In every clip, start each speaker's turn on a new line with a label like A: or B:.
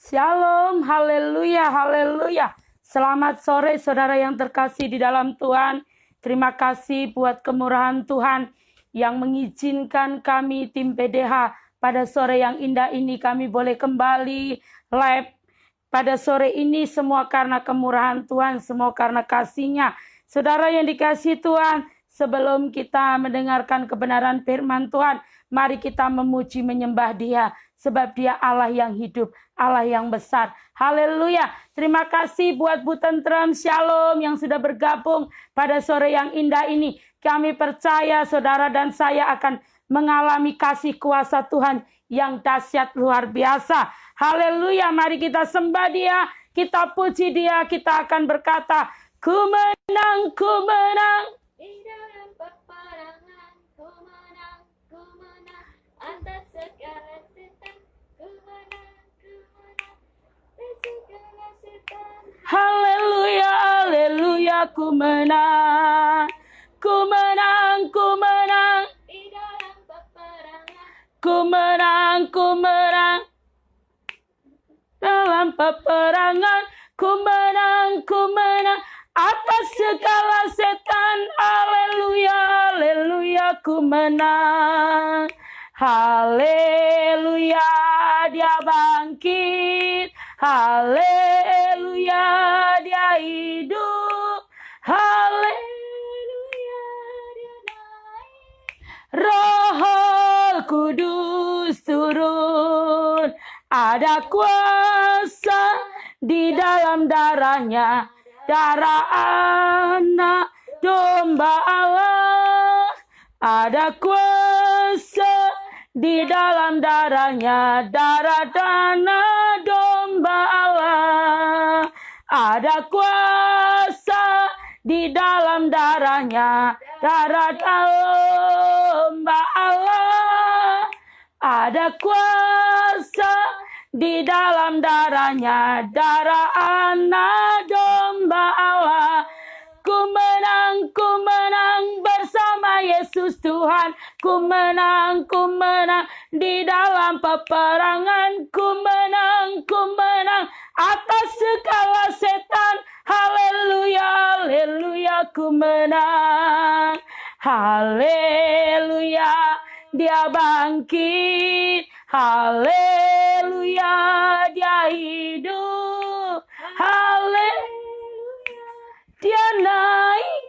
A: Shalom, haleluya, haleluya. Selamat sore saudara yang terkasih di dalam Tuhan. Terima kasih buat kemurahan Tuhan yang mengizinkan kami tim PDH pada sore yang indah ini kami boleh kembali live. Pada sore ini semua karena kemurahan Tuhan, semua karena kasih-Nya. Saudara yang dikasihi Tuhan, sebelum kita mendengarkan kebenaran firman Tuhan, mari kita memuji menyembah Dia. Sebab Dia Allah yang hidup, Allah yang besar. Haleluya. Terima kasih buat Bu Tentrem Shalom yang sudah bergabung pada sore yang indah ini. Kami percaya saudara dan saya akan mengalami kasih kuasa Tuhan yang dahsyat luar biasa. Haleluya. Mari kita sembah Dia, kita puji Dia, kita akan berkata, ku menang, ku menang.
B: Di dalam peperangan ku menang atas segala setan, ku menang atas segala setan.
A: Haleluya, haleluya, ku menang, ku menang, ku menang.
B: Di dalam peperangan
A: Ku menang, ku menang. Dalam peperangan, ku menang, ku menang. Atas segala setan, haleluya, haleluya, ku menang. Haleluya, Dia bangkit. Haleluya, Dia hidup. Haleluya,
B: Dia naik.
A: Roh Kudus turun. Ada kuasa di dalam darahnya, darah anak domba Allah. Ada kuasa di dalam darahnya, darah anak domba Allah. Ada kuasa di dalam darahnya, darah domba Allah. Ada kuasa di dalam darahnya, darah anak domba Allah. Ku menang bersama Yesus Tuhan. Ku menang di dalam peperangan. Ku menang atas segala setan. Haleluya, haleluya, ku menang. Haleluya, Dia bangkit. Haleluya, Dia hidup. Haleluya, Dia naik.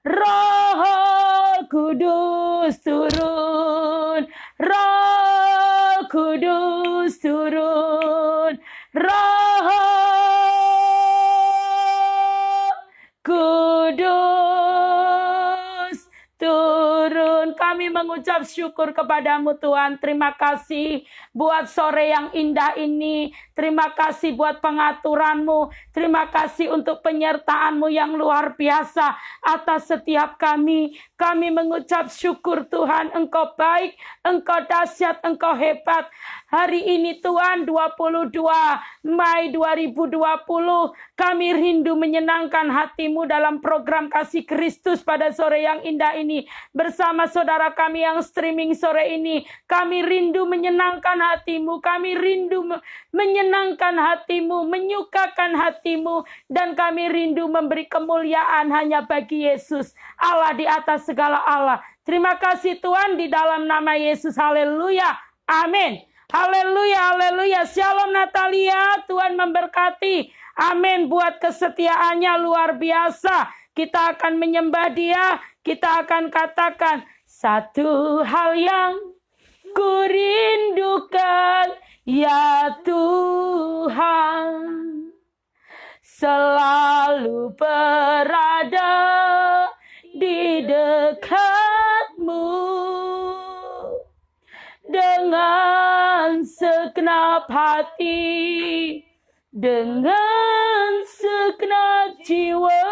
A: Roh Kudus turun. Roh Kudus turun. Roh Kudus turun. Kami mengucap syukur kepadamu Tuhan. Terima kasih buat sore yang indah ini. Terima kasih buat pengaturanmu. Terima kasih untuk penyertaanmu yang luar biasa atas setiap kami. Kami mengucap syukur Tuhan. Engkau baik, Engkau dahsyat, Engkau hebat. Hari ini Tuhan 22 Mei 2020. Kami rindu menyenangkan hatimu dalam program Kasih Kristus pada sore yang indah ini. Bersama saudara kami yang streaming sore ini. Kami rindu menyenangkan hatimu. Kami rindu menyenangkan hatimu, menyukakan hatimu. Dan kami rindu memberi kemuliaan hanya bagi Yesus. Allah di atas segala Allah. Terima kasih Tuhan di dalam nama Yesus. Haleluya. Amin. Haleluya, haleluya. Shalom Natalia. Tuhan memberkati. Amin. Buat kesetiaannya luar biasa. Kita akan menyembah Dia. Kita akan katakan, satu hal yang kurindukan, ya Tuhan, selalu berada di dekatmu. Dengan segenap hati, dengan segenap jiwa,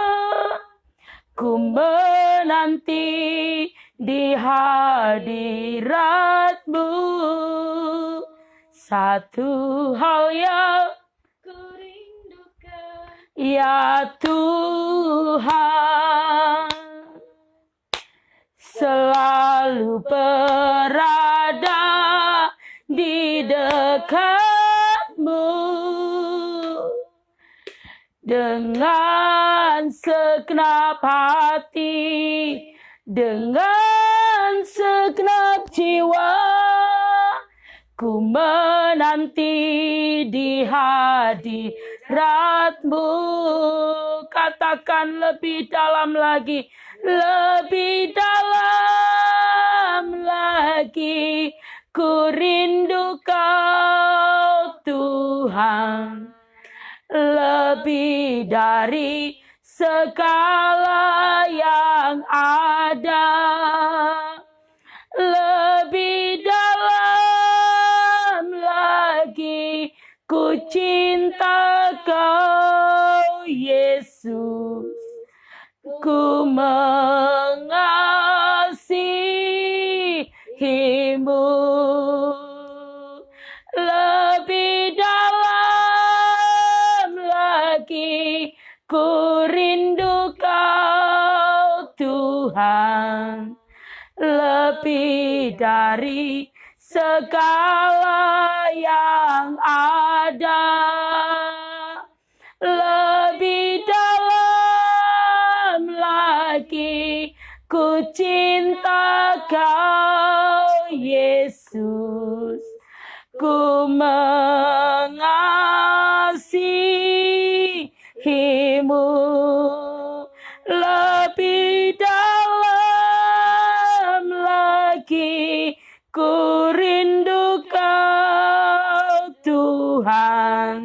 A: ku menanti di hadiratmu. Satu hal yang
B: Kurindukan,
A: ya Tuhan, selalu berada di dekatmu. dengan segenap hati, dengan segenap jiwa, ku menanti di hadirat-Mu. Katakan lebih dalam lagi, lebih dalam lagi, ku rindu Kau Tuhan, lebih dari segala yang ada, lebih dalam lagi, ku cinta Kau Yesus, ku mengasihi-Mu. Lebih dalam lagi, ku rindu Kau Tuhan, lebih dari segala yang ada, lebih dalam lagi, ku cinta Kau Yesus, ku mengasihi-Mu. Lebih dalam lagi, ku rindu Kau Tuhan,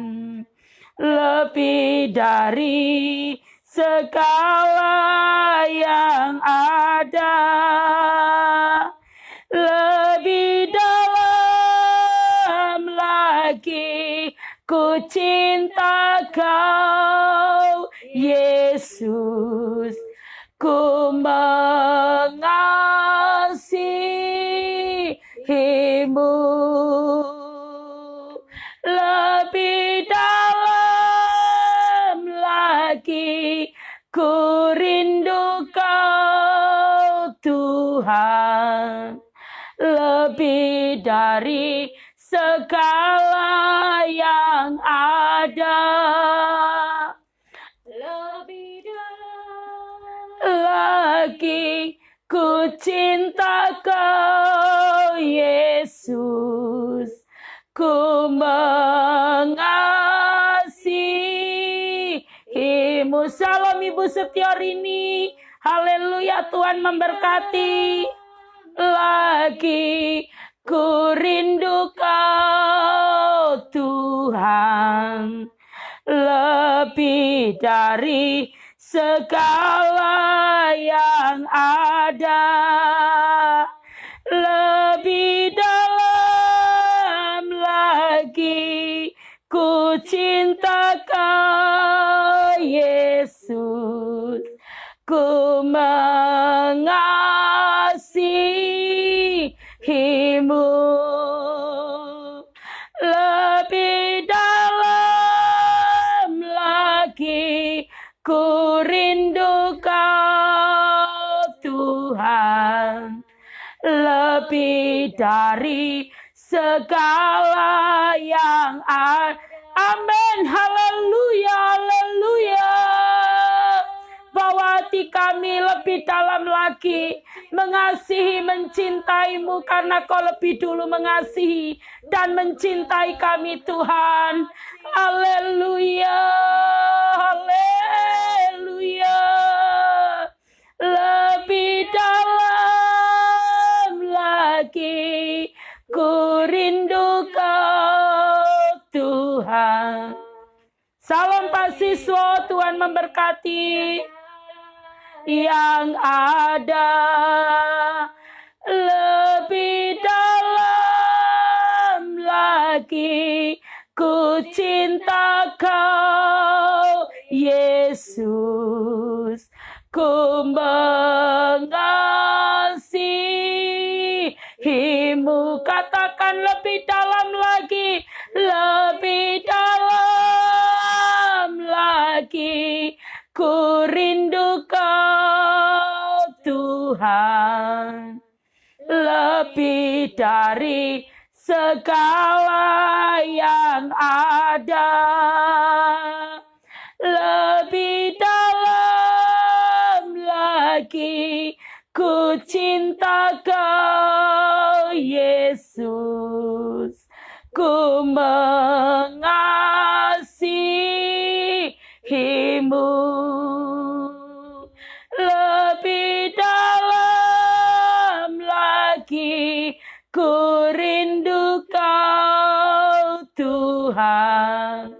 A: lebih dari segala yang ada, lebih dalam lagi, ku cinta Kau Yesus, ku mengasihi-Mu. Lebih dalam lagi, ku rindu Kau Tuhan, lebih dari segala yang ada,
B: lebih dalam
A: lagi, ku cinta Kau Yesus, ku mengasihi-Mu. Salam Ibu Setiarini. Haleluya, Tuhan memberkati. Lagi, ku rindu Kau Tuhan, lebih dari segala yang ada, lebih dalam lagi, ku cinta Kau Yesus, ku mengasihi-Mu. Lebih dalam lagi, ku rindu Kau Tuhan, lebih dari segala yang ada. Amin, haleluya, haleluya. Bawa hati kami lebih dalam lagi, mengasihi, mencintai-Mu, karena Kau lebih dulu mengasihi dan mencintai kami, Tuhan. Haleluya, haleluya. Lebih dalam lagi, ku rindu Kau Tuhan. Salam Pak Siswo, Tuhan memberkati. Yang ada, lebih dalam lagi, ku cinta Kau Yesus, ku mengasihi-Mu. Katakan lebih dalam lagi, lebih dalam lagi, ku rindu Kau Tuhan, lebih dari segala yang ada. lagi. Ku cinta Kau Yesus, ku mengasihimu. Lebih dalam lagi ku rindu Kau Tuhan,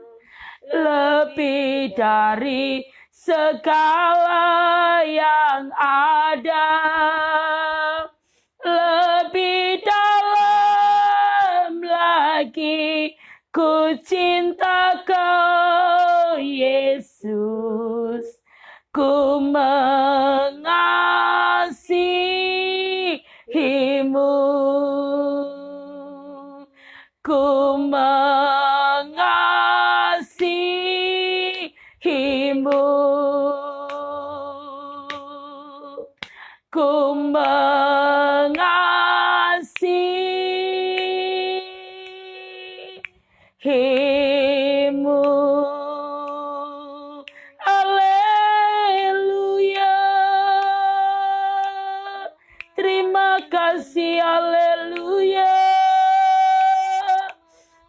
A: lebih dari segala yang ada. Lebih dalam lagi ku cinta Kau Yesus, ku mengasihimu, ku mengasihimu, ku mengasihimu. Haleluya. Terima kasih, haleluya.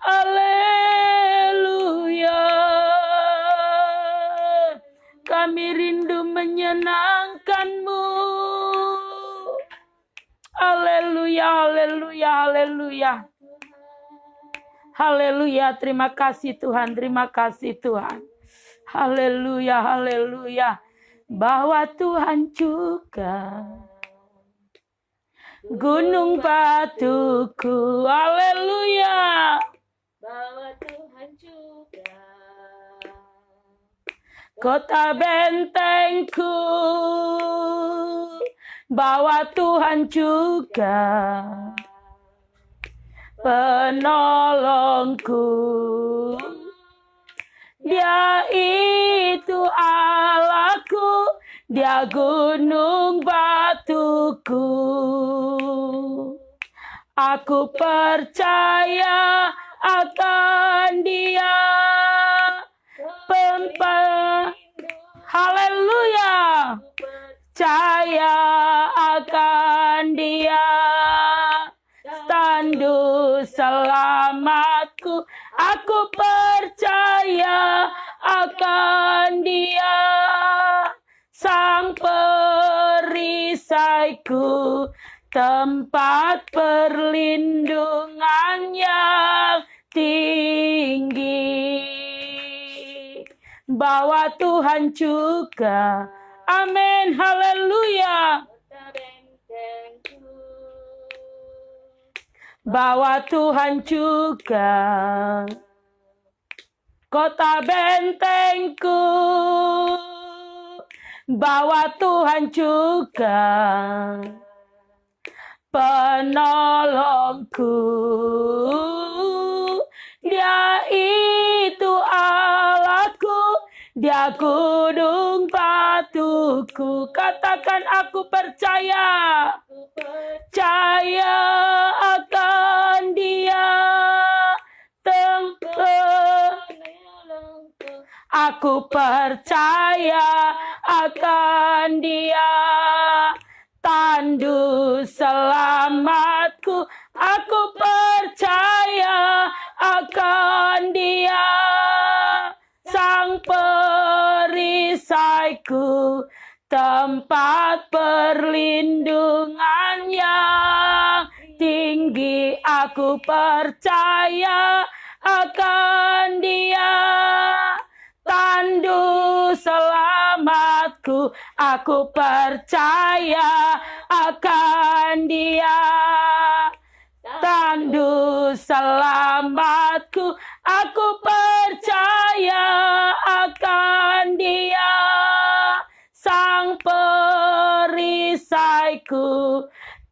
A: Haleluya. Kami rindu menyenangkan-Mu. Haleluya, haleluya, haleluya. Haleluya, terima kasih Tuhan, terima kasih Tuhan. Haleluya, haleluya. Bahwa Tuhan juga gunung batuku. Haleluya.
B: Bahwa Tuhan juga
A: Kota bentengku. Bahwa Tuhan juga penolongku. Dia itu Allahku, Dia gunung batuku. Aku percaya akan Dia. Haleluya. Percaya akan Dia. Tandu selamatku, aku percaya akan Dia. Sang perisaiku, tempat perlindungan yang tinggi. Bahwa Tuhan juga, amin, haleluya. Bahwa Tuhan juga kota bentengku. Bahwa Tuhan juga penolongku. Dia itu Allahku, Dia gunung batuku. Katakan aku percaya. Percaya akan Dia. Aku percaya akan Dia. Tandu selamatku, aku percaya akan Dia. Sang perisaiku, tempat perlindungan yang tinggi. Aku percaya akan Dia. Tandu selamatku, aku percaya akan Dia. Tandu selamatku, aku percaya akan Dia. Sang perisaiku,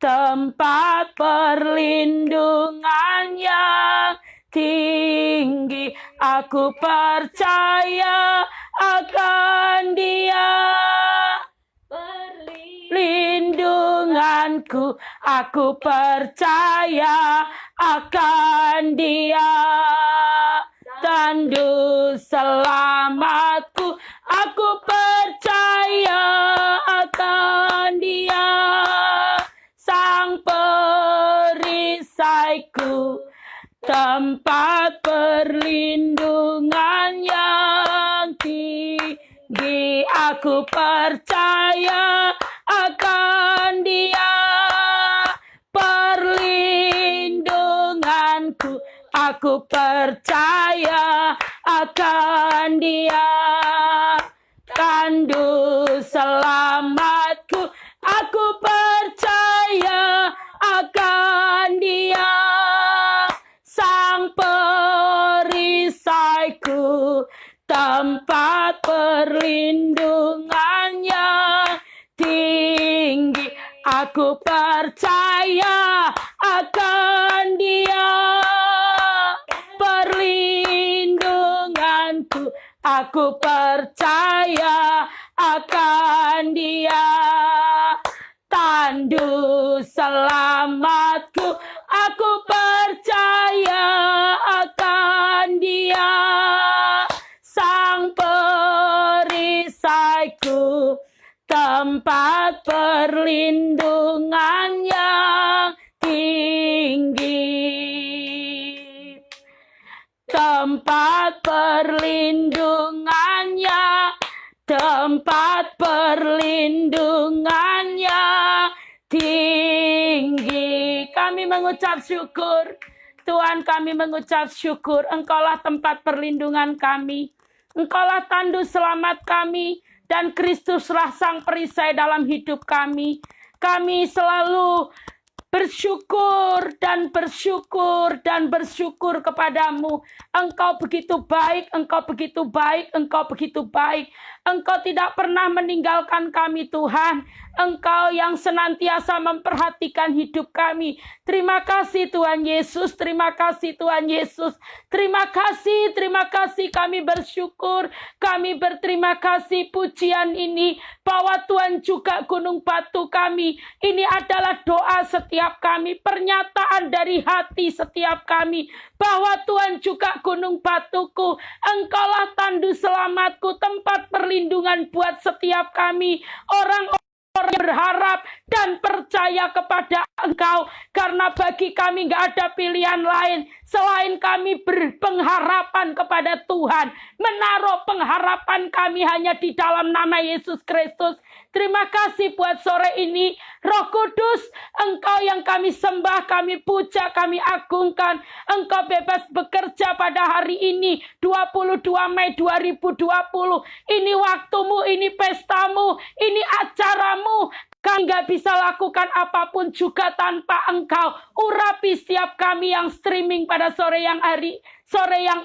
A: tempat perlindungan yang tinggi. Aku percaya akan Dia. Perlindunganku, aku percaya akan Dia. Tandu selamatku, aku percaya akan perisaiku, tempat perlindungan yang tinggi. Aku percaya akan Dia, perlindunganku. Aku percaya akan Dia, tandu selamatku. Aku percaya akan Dia, sang perisaiku, tempat perlindungan yang tinggi. Aku percaya akan Dia, perlindunganku. Aku percaya akan Dia, tandu selamatku. Aku percaya akan Dia, sang perisaiku, tempat perlindungan yang tinggi. Tempat perlindungannya, tempat perlindungannya tinggi. Kami mengucap syukur, Tuhan, kami mengucap syukur. Engkaulah tempat perlindungan kami, Engkaulah tandu selamat kami, dan Kristuslah sang perisai dalam hidup kami. Kami selalu bersyukur dan bersyukur dan bersyukur kepadamu. Engkau begitu baik, Engkau begitu baik, Engkau begitu baik. Engkau tidak pernah meninggalkan kami, Tuhan. Engkau yang senantiasa memperhatikan hidup kami. Terima kasih Tuhan Yesus, terima kasih Tuhan Yesus. Terima kasih kami bersyukur. Kami berterima kasih pujian ini, bahwa Tuhan juga gunung batu kami. Ini adalah doa setiap kami, pernyataan dari hati setiap kami, bahwa Tuhan juga gunung batuku. Engkaulah tandu selamatku, tempat perlindungan buat setiap kami. Orang berharap dan percaya kepada Engkau, karena bagi kami gak ada pilihan lain selain kami berpengharapan kepada Tuhan, menaruh pengharapan kami hanya di dalam nama Yesus Kristus. Terima kasih buat sore ini, Roh Kudus, Engkau yang kami sembah, kami puja, kami agungkan. Engkau bebas bekerja pada hari ini, 22 Mei 2020. Ini waktumu, ini pestamu, ini acaramu. Kami gak bisa lakukan apapun juga tanpa Engkau. Urapi setiap kami yang streaming pada sore yang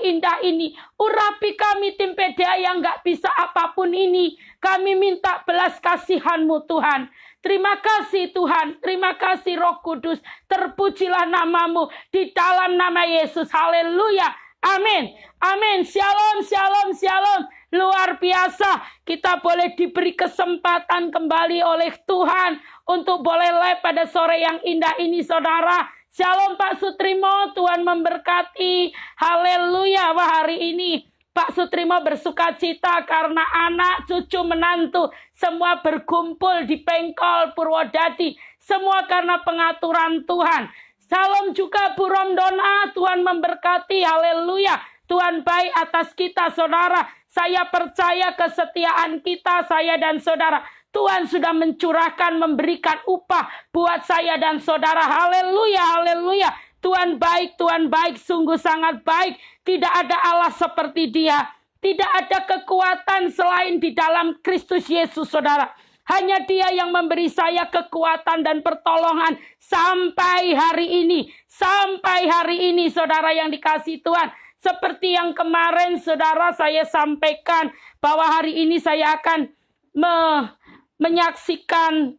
A: indah ini. Urapi kami tim PDA yang gak bisa apapun ini. Kami minta belas kasihan-Mu, Tuhan. Terima kasih Tuhan, terima kasih Roh Kudus. Terpujilah namamu di dalam nama Yesus. Haleluya. Amin. Amin. Shalom, shalom, shalom. Luar biasa, kita boleh diberi kesempatan kembali oleh Tuhan untuk boleh live pada sore yang indah ini, saudara. Shalom Pak Sutrimo, Tuhan memberkati. Haleluya. Wah, hari ini Pak Sutrimo bersuka cita karena anak, cucu, menantu semua berkumpul di Pengkol Purwodadi. Semua karena pengaturan Tuhan. Salam juga Bu Romdona, Tuhan memberkati. Haleluya. Tuhan baik atas kita, saudara. Saya percaya kesetiaan kita, saya dan saudara. Tuhan sudah mencurahkan, memberikan upah buat saya dan saudara. Haleluya, haleluya. Tuhan baik, sungguh sangat baik. Tidak ada Allah seperti Dia. Tidak ada kekuatan selain di dalam Kristus Yesus, saudara. Hanya Dia yang memberi saya kekuatan dan pertolongan sampai hari ini. Sampai hari ini, saudara yang dikasihi Tuhan. Seperti yang kemarin, saudara, saya sampaikan bahwa hari ini saya akan menyaksikan,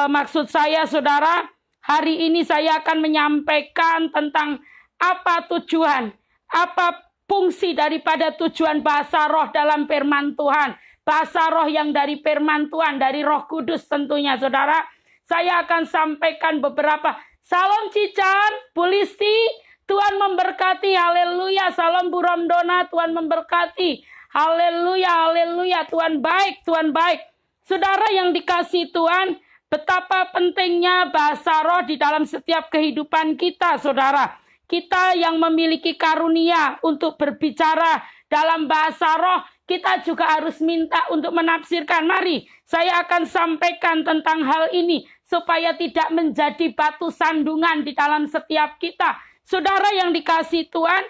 A: maksud saya, saudara, hari ini saya akan menyampaikan tentang apa tujuan, apa fungsi daripada tujuan bahasa roh dalam firman Tuhan. Bahasa roh yang dari firman Tuhan, dari Roh Kudus tentunya, saudara. Saya akan sampaikan beberapa. Salam Cican, Bu Listi, Tuhan memberkati. Haleluya. Salam Bu Romdona, Tuhan memberkati. Haleluya, haleluya. Tuhan baik, Tuhan baik. Saudara yang dikasihi Tuhan, Betapa pentingnya bahasa roh di dalam setiap kehidupan kita, saudara. Kita yang memiliki karunia untuk berbicara dalam bahasa roh, kita juga harus minta untuk menafsirkan. Mari, saya akan sampaikan tentang hal ini supaya tidak menjadi batu sandungan di dalam setiap kita. Saudara yang dikasihi Tuhan,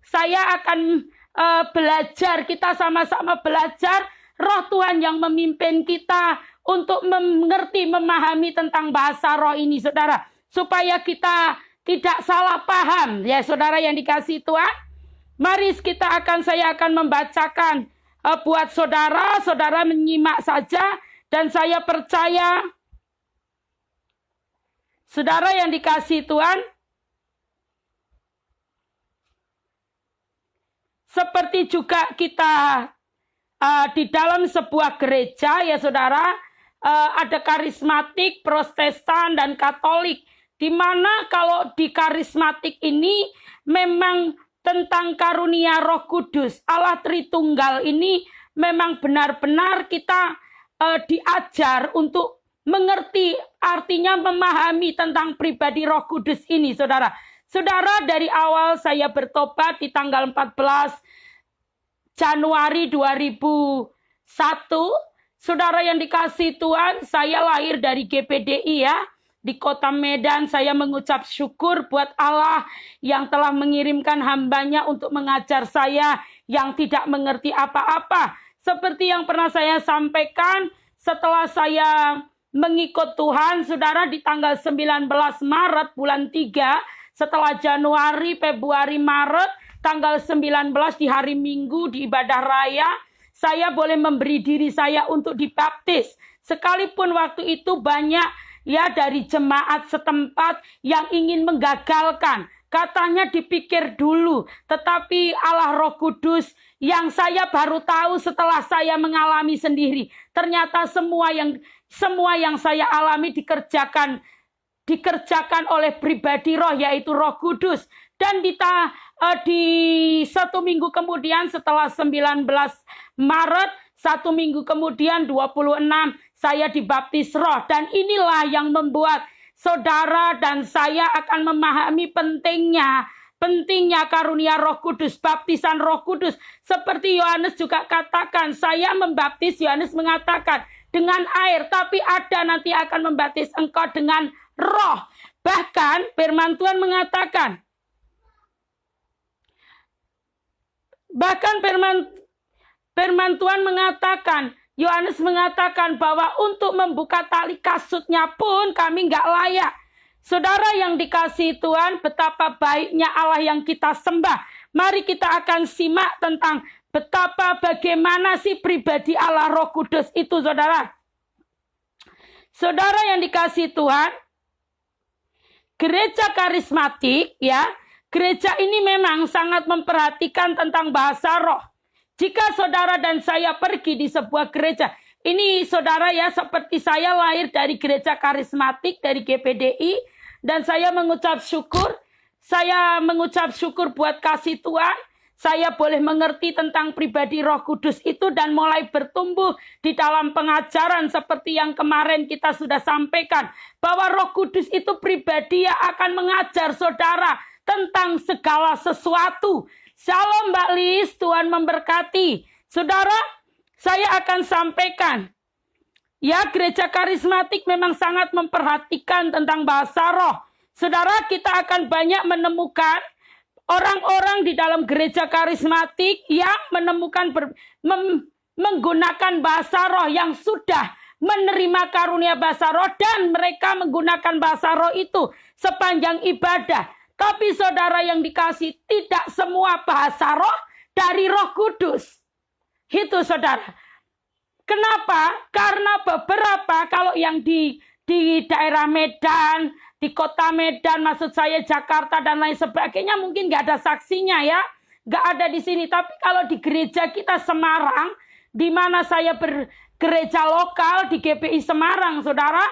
A: saya akan belajar, kita sama-sama belajar roh Tuhan yang memimpin kita untuk mengerti, memahami tentang bahasa roh ini, saudara. Supaya kita tidak salah paham, ya saudara yang dikasihi Tuhan. Mari saya akan membacakan buat saudara, saudara menyimak saja. Dan saya percaya, saudara yang dikasihi Tuhan, seperti juga kita di dalam sebuah gereja, ya saudara, ada karismatik, Protestan, dan Katolik. Di mana kalau di karismatik ini memang tentang karunia Roh Kudus, Allah Tritunggal ini memang benar-benar kita diajar untuk mengerti, artinya memahami tentang pribadi Roh Kudus ini, saudara. Saudara, dari awal saya bertobat di tanggal 14 Januari 2001, saudara yang dikasihi Tuhan, saya lahir dari GPDI ya. Di kota Medan, saya mengucap syukur buat Allah yang telah mengirimkan hambanya untuk mengajar saya yang tidak mengerti apa-apa. Seperti yang pernah saya sampaikan, setelah saya mengikut Tuhan, saudara, di tanggal 19 Maret bulan 3, setelah Januari, Februari, Maret, tanggal 19 di hari Minggu di ibadah raya, saya boleh memberi diri saya untuk dibaptis. Sekalipun waktu itu banyak ya dari jemaat setempat yang ingin menggagalkan. Katanya dipikir dulu. Tetapi Allah Roh Kudus yang saya baru tahu setelah saya mengalami sendiri. Ternyata semua yang saya alami dikerjakan oleh pribadi roh, yaitu Roh Kudus. Dan di 1 minggu kemudian setelah 19 Maret, 1 minggu kemudian 26 saya dibaptis roh. Dan inilah yang membuat saudara dan saya akan memahami pentingnya karunia Roh Kudus, baptisan Roh Kudus. Seperti Yohanes juga katakan, saya membaptis, Yohanes mengatakan, dengan air, tapi ada nanti akan membaptis engkau dengan roh. Bahkan firman Tuhan mengatakan, firman Tuhan mengatakan, Yohanes mengatakan bahwa untuk membuka tali kasutnya pun kami nggak layak. Saudara yang dikasihi Tuhan, betapa baiknya Allah yang kita sembah. Mari kita akan simak tentang bagaimana sih pribadi Allah Roh Kudus itu, saudara. Saudara yang dikasihi Tuhan, gereja karismatik, ya, gereja ini memang sangat memperhatikan tentang bahasa roh. Jika saudara dan saya pergi di sebuah gereja, ini saudara ya, seperti saya lahir dari gereja karismatik, dari GPDI, dan saya mengucap syukur buat kasih Tuhan. Saya boleh mengerti tentang pribadi Roh Kudus itu dan mulai bertumbuh di dalam pengajaran seperti yang kemarin kita sudah sampaikan. Bahwa Roh Kudus itu pribadi yang akan mengajar saudara tentang segala sesuatu. Shalom Mbak Lis, Tuhan memberkati. Saudara, saya akan sampaikan. Ya, gereja karismatik memang sangat memperhatikan tentang bahasa roh. Saudara, kita akan banyak menemukan orang-orang di dalam gereja karismatik yang menggunakan bahasa roh, yang sudah menerima karunia bahasa roh, dan mereka menggunakan bahasa roh itu sepanjang ibadah. Tapi saudara yang dikasih, tidak semua bahasa roh dari Roh Kudus. Itu saudara. Kenapa? Karena beberapa, kalau yang di daerah Medan, di kota Medan, maksud saya Jakarta dan lain sebagainya, mungkin nggak ada saksinya ya. Nggak ada di sini. Tapi kalau di gereja kita Semarang, di mana saya bergereja lokal di GPI Semarang, saudara,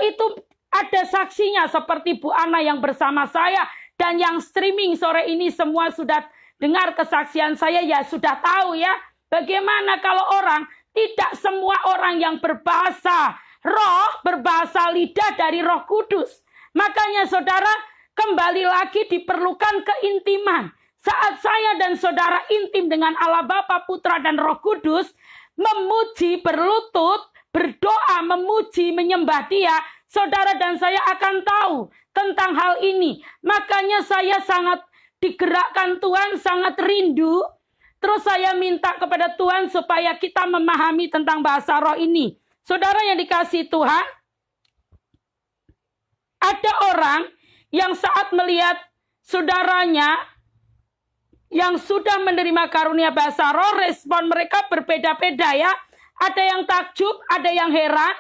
A: itu ada saksinya seperti Bu Ana yang bersama saya, dan yang streaming sore ini semua sudah dengar kesaksian saya, ya sudah tahu ya bagaimana kalau orang, tidak semua orang yang berbahasa roh berbahasa lidah dari Roh Kudus. Makanya saudara, kembali lagi diperlukan keintiman. Saat saya dan saudara intim dengan Allah Bapa, Putra, dan Roh Kudus, memuji, berlutut, berdoa, memuji, menyembah Dia, saudara dan saya akan tahu tentang hal ini. Makanya saya sangat digerakkan Tuhan, sangat rindu. Terus saya minta kepada Tuhan supaya kita memahami tentang bahasa roh ini. Saudara yang dikasihi Tuhan, ada orang yang saat melihat saudaranya yang sudah menerima karunia bahasa roh, respon mereka berbeda-beda ya. Ada yang takjub, ada yang heran,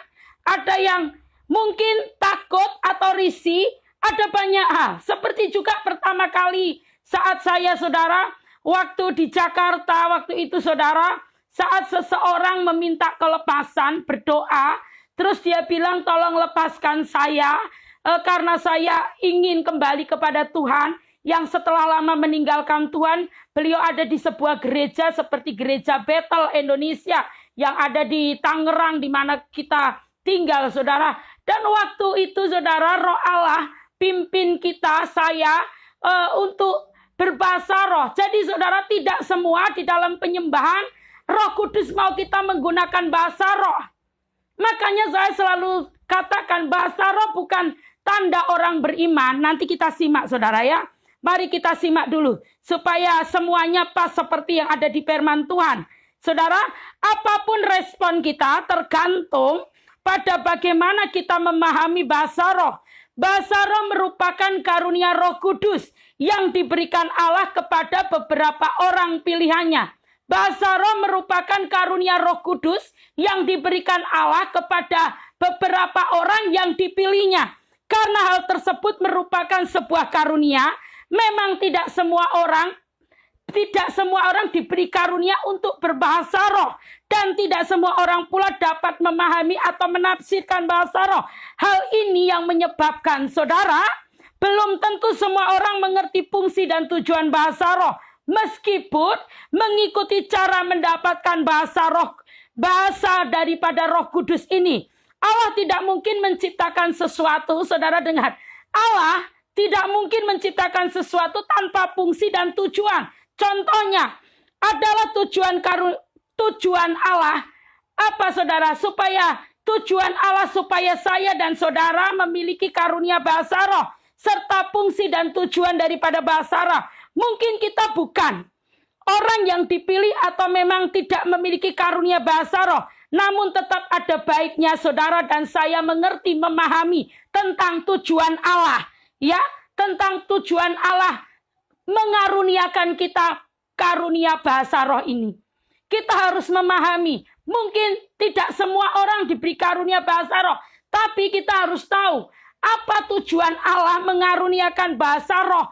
A: ada yang mungkin takut atau risih, ada banyak hal. Seperti juga pertama kali saat saya saudara, waktu di Jakarta, waktu itu saudara, saat seseorang meminta kelepasan, berdoa, terus dia bilang tolong lepaskan saya, karena saya ingin kembali kepada Tuhan. Yang setelah lama meninggalkan Tuhan, beliau ada di sebuah gereja seperti gereja Bethel Indonesia yang ada di Tangerang di mana kita tinggal saudara. Dan waktu itu saudara, Roh Allah pimpin kita, saya untuk berbahasa roh. Jadi saudara, tidak semua di dalam penyembahan Roh Kudus mau kita menggunakan bahasa roh. Makanya saya selalu katakan bahasa roh bukan tanda orang beriman. Nanti kita simak saudara ya. Mari kita simak dulu, supaya semuanya pas seperti yang ada di firman Tuhan. Saudara, apapun respon kita tergantung pada bagaimana kita memahami bahasa roh. Bahasa roh merupakan karunia Roh Kudus yang diberikan Allah kepada beberapa orang pilihannya. Bahasa roh merupakan karunia Roh Kudus yang diberikan Allah kepada beberapa orang yang dipilihnya. Karena hal tersebut merupakan sebuah karunia, memang tidak semua orang diberi karunia untuk berbahasa roh. Dan tidak semua orang pula dapat memahami atau menafsirkan bahasa roh. Hal ini yang menyebabkan saudara, belum tentu semua orang mengerti fungsi dan tujuan bahasa roh. Meskipun mengikuti cara mendapatkan bahasa roh, bahasa daripada Roh Kudus ini. Allah tidak mungkin menciptakan sesuatu, saudara dengar. Allah tidak mungkin menciptakan sesuatu tanpa fungsi dan tujuan. Contohnya adalah tujuan Allah. Apa saudara? Tujuan Allah supaya saya dan saudara memiliki karunia bahasa roh. Serta fungsi dan tujuan daripada bahasa roh. Mungkin kita bukan orang yang dipilih atau memang tidak memiliki karunia bahasa roh. Namun tetap ada baiknya saudara dan saya mengerti, memahami tentang tujuan Allah. Ya, tentang tujuan Allah mengaruniakan kita karunia bahasa roh ini. Kita harus memahami, mungkin tidak semua orang diberi karunia bahasa roh, tapi kita harus tahu apa tujuan Allah mengaruniakan bahasa roh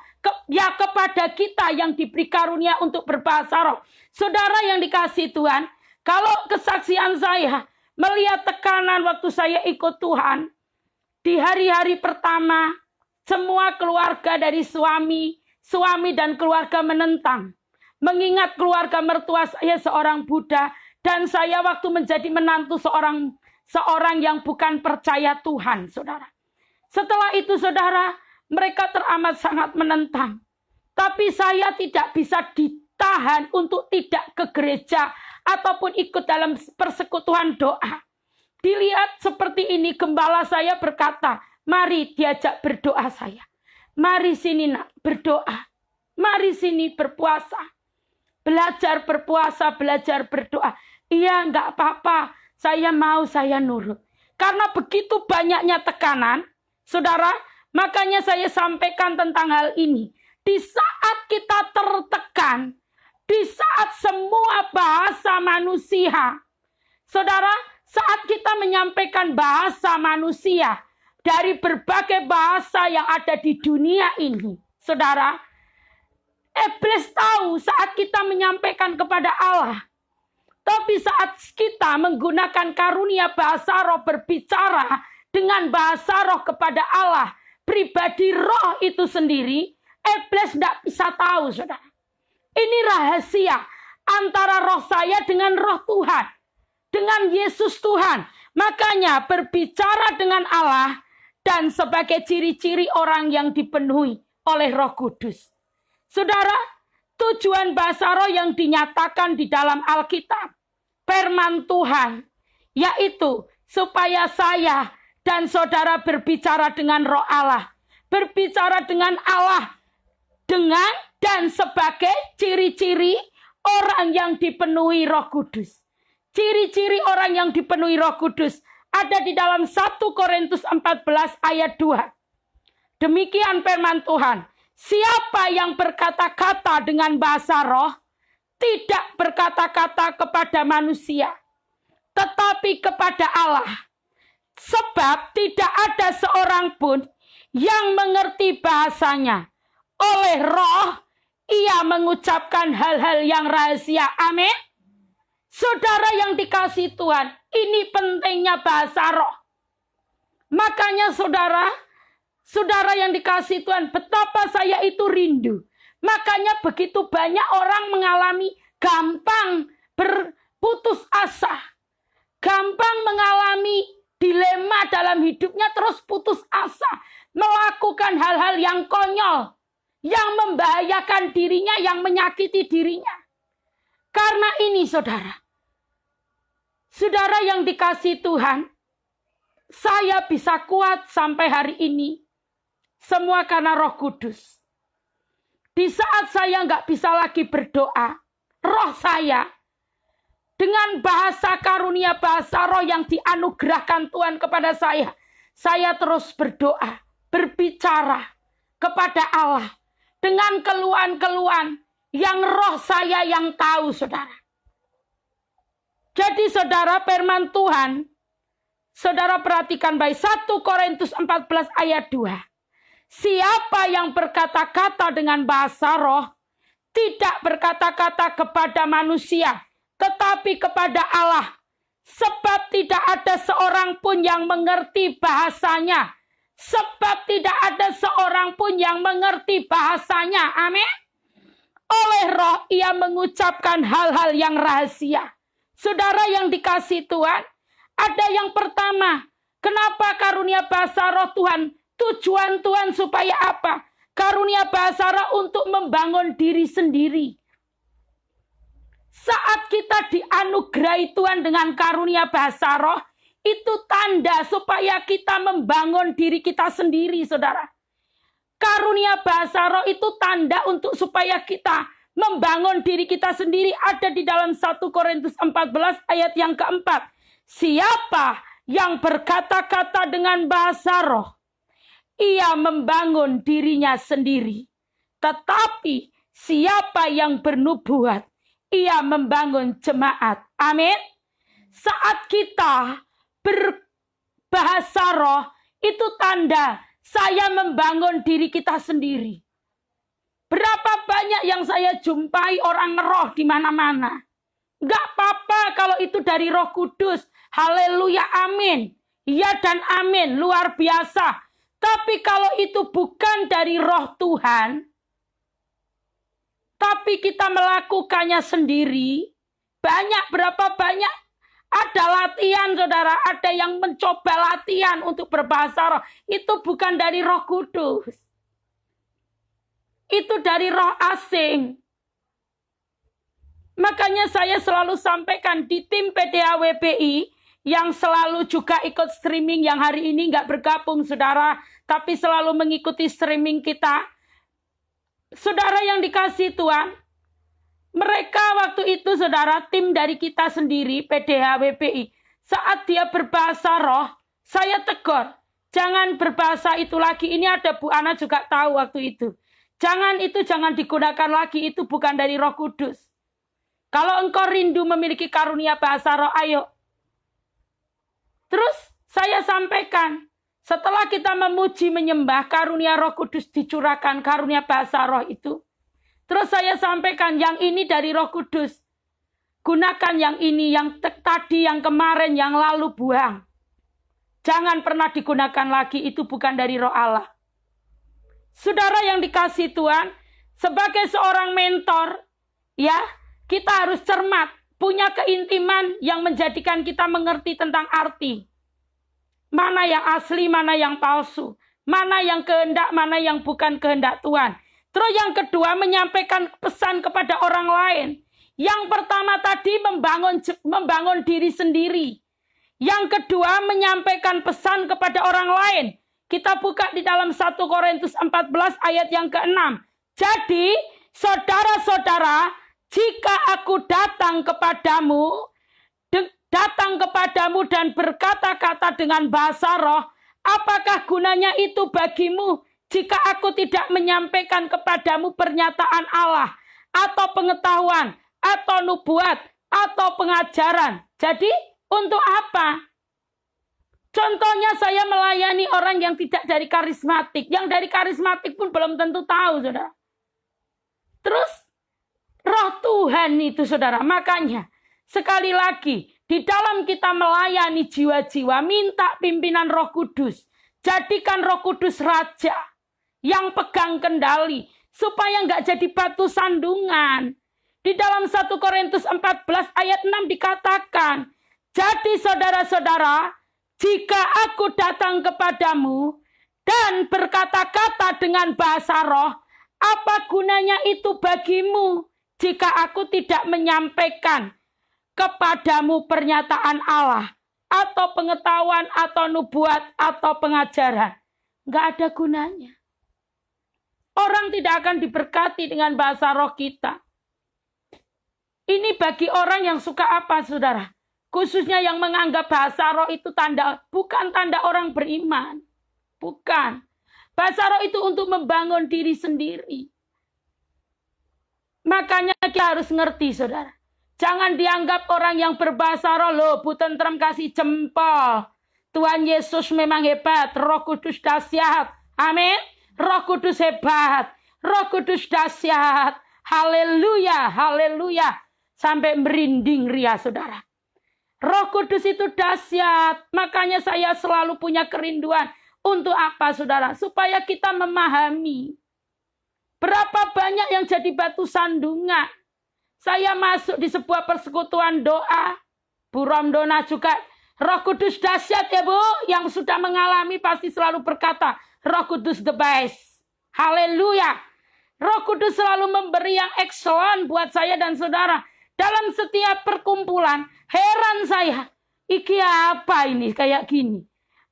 A: kepada kita yang diberi karunia untuk berbahasa roh. Saudara yang dikasihi Tuhan, kalau kesaksian saya melihat tekanan waktu saya ikut Tuhan, di hari-hari pertama, semua keluarga dari suami dan keluarga menentang. Mengingat keluarga mertua saya seorang Buddha, dan saya waktu menjadi menantu seorang yang bukan percaya Tuhan, saudara. Setelah itu, saudara, mereka teramat sangat menentang. Tapi saya tidak bisa ditahan untuk tidak ke gereja ataupun ikut dalam persekutuan doa. Dilihat seperti ini, gembala saya berkata, mari diajak berdoa saya. Mari sini nak berdoa. Mari sini berpuasa. Belajar berpuasa, belajar berdoa. Iya enggak apa-apa. Saya mau, saya nurut. Karena begitu banyaknya tekanan, saudara, makanya saya sampaikan tentang hal ini. Di saat kita tertekan, di saat semua bahasa manusia, saudara, saat kita menyampaikan bahasa manusia, dari berbagai bahasa yang ada di dunia ini, saudara, iblis tahu saat kita menyampaikan kepada Allah. Tapi saat kita menggunakan karunia bahasa roh berbicara dengan bahasa roh kepada Allah, pribadi roh itu sendiri, iblis tidak bisa tahu, saudara. Ini rahasia antara roh saya dengan roh Tuhan. Dengan Yesus Tuhan. Makanya berbicara dengan Allah dan sebagai ciri-ciri orang yang dipenuhi oleh Roh Kudus. Saudara, tujuan bahasa roh yang dinyatakan di dalam Alkitab, firman Tuhan, yaitu supaya saya dan saudara berbicara dengan Roh Allah. Berbicara dengan Allah dengan dan sebagai ciri-ciri orang yang dipenuhi Roh Kudus. Ciri-ciri orang yang dipenuhi Roh Kudus ada di dalam 1 Korintus 14 ayat 2. Demikian firman Tuhan. Siapa yang berkata-kata dengan bahasa roh, tidak berkata-kata kepada manusia, tetapi kepada Allah. Sebab tidak ada seorang pun yang mengerti bahasanya. Oleh roh, ia mengucapkan hal-hal yang rahasia. Amin. Saudara yang dikasihi Tuhan, ini pentingnya bahasa roh. Makanya saudara yang dikasihi Tuhan, betapa saya itu rindu. Makanya begitu banyak orang mengalami gampang berputus asa. Gampang mengalami dilema dalam hidupnya terus putus asa. Melakukan hal-hal yang konyol. Yang membahayakan dirinya, yang menyakiti dirinya. Karena ini saudara yang dikasihi Tuhan, saya bisa kuat sampai hari ini. Semua karena Roh Kudus. Di saat saya nggak bisa lagi berdoa, roh saya dengan bahasa karunia bahasa roh yang dianugerahkan Tuhan kepada saya terus berdoa, berbicara kepada Allah dengan keluhan-keluhan yang roh saya yang tahu, saudara. Jadi saudara, firman Tuhan, saudara perhatikan baik 1 Korintus 14 ayat 2. Siapa yang berkata-kata dengan bahasa roh, tidak berkata-kata kepada manusia, tetapi kepada Allah. Sebab tidak ada seorang pun yang mengerti bahasanya. Sebab tidak ada seorang pun yang mengerti bahasanya. Amin. Oleh roh ia mengucapkan hal-hal yang rahasia. Saudara yang dikasihi Tuhan, ada yang pertama, kenapa karunia bahasa roh Tuhan? Tujuan Tuhan supaya apa? Karunia bahasa roh untuk membangun diri sendiri. Saat kita dianugerahi Tuhan dengan karunia bahasa roh, itu tanda supaya kita membangun diri kita sendiri, saudara. Karunia bahasa roh itu tanda untuk supaya kita membangun diri kita sendiri. Ada di dalam 1 Korintus 14 ayat yang keempat. Siapa yang berkata-kata dengan bahasa roh, ia membangun dirinya sendiri. Tetapi siapa yang bernubuat, ia membangun jemaat. Amin. Saat kita berbahasa roh, itu tanda saya membangun diri kita sendiri. Berapa banyak yang saya jumpai orang roh di mana-mana. Gak apa-apa kalau itu dari Roh Kudus. Haleluya, amin. Ya dan amin, luar biasa. Tapi kalau itu bukan dari roh Tuhan, tapi kita melakukannya sendiri, berapa banyak ada latihan, saudara. Ada yang mencoba latihan untuk berbahasa roh. Itu bukan dari Roh Kudus. Itu dari roh asing. Makanya saya selalu sampaikan di tim PDHWPI yang selalu juga ikut streaming, yang hari ini nggak bergabung, saudara, tapi selalu mengikuti streaming kita. Saudara yang dikasihi Tuhan, mereka waktu itu, saudara, tim dari kita sendiri, PDHWPI, saat dia berbahasa roh, saya tegur, jangan berbahasa itu lagi. Ini ada Bu Ana juga tahu waktu itu. Jangan digunakan lagi, itu bukan dari Roh Kudus. Kalau engkau rindu memiliki karunia bahasa roh, ayo. Terus saya sampaikan, setelah kita memuji menyembah, karunia Roh Kudus dicurahkan, karunia bahasa roh itu. Terus saya sampaikan, yang ini dari Roh Kudus. Gunakan yang ini, yang tadi, yang kemarin, yang lalu buang. Jangan pernah digunakan lagi, itu bukan dari roh Allah. Saudara yang dikasihi Tuhan, sebagai seorang mentor, ya, kita harus cermat. punya keintiman yang menjadikan kita mengerti tentang arti. Mana yang asli, mana yang palsu. Mana yang kehendak, mana yang bukan kehendak Tuhan. Terus yang kedua, menyampaikan pesan kepada orang lain. Yang pertama tadi membangun diri sendiri. Yang kedua, menyampaikan pesan kepada orang lain. Kita buka di dalam 1 Korintus 14 ayat yang ke-6. Jadi, saudara-saudara, jika aku datang kepadamu dan berkata-kata dengan bahasa roh, apakah gunanya itu bagimu jika aku tidak menyampaikan kepadamu pernyataan Allah, atau pengetahuan, atau nubuat, atau pengajaran? Jadi, untuk apa? Contohnya saya melayani orang yang tidak dari karismatik. Yang dari karismatik pun belum tentu tahu, saudara. Terus, roh Tuhan itu, saudara. Makanya, sekali lagi, di dalam kita melayani jiwa-jiwa, minta pimpinan Roh Kudus. Jadikan Roh Kudus raja yang pegang kendali, supaya nggak jadi batu sandungan. Di dalam 1 Korintus 14 ayat 6 dikatakan, jadi saudara-saudara, jika aku datang kepadamu dan berkata-kata dengan bahasa roh, apa gunanya itu bagimu jika aku tidak menyampaikan kepadamu pernyataan Allah, atau pengetahuan, atau nubuat, atau pengajaran? Nggak ada gunanya. Orang tidak akan diberkati dengan bahasa roh kita. Ini bagi orang yang suka apa, saudara? Khususnya yang menganggap bahasa roh itu bukan tanda orang beriman. Bukan. Bahasa roh itu untuk membangun diri sendiri. Makanya kita harus ngerti, saudara. Jangan dianggap orang yang berbahasa roh, loh, Bu Tentrem kasih jempol. Tuhan Yesus memang hebat. Roh Kudus dahsyat. Amin. Roh Kudus hebat. Roh Kudus dahsyat. Haleluya. Haleluya. Sampai merinding ria, saudara. Roh Kudus itu dahsyat. Makanya saya selalu punya kerinduan. Untuk apa, saudara? Supaya kita memahami. Berapa banyak yang jadi batu sandungan. Saya masuk di sebuah persekutuan doa. Bu Romdona juga. Roh Kudus dahsyat ya, Bu. Yang sudah mengalami pasti selalu berkata, Roh Kudus the best. Haleluya. Roh Kudus selalu memberi yang excellent buat saya dan saudara. Dalam setiap perkumpulan, heran saya. Iki apa ini kayak gini?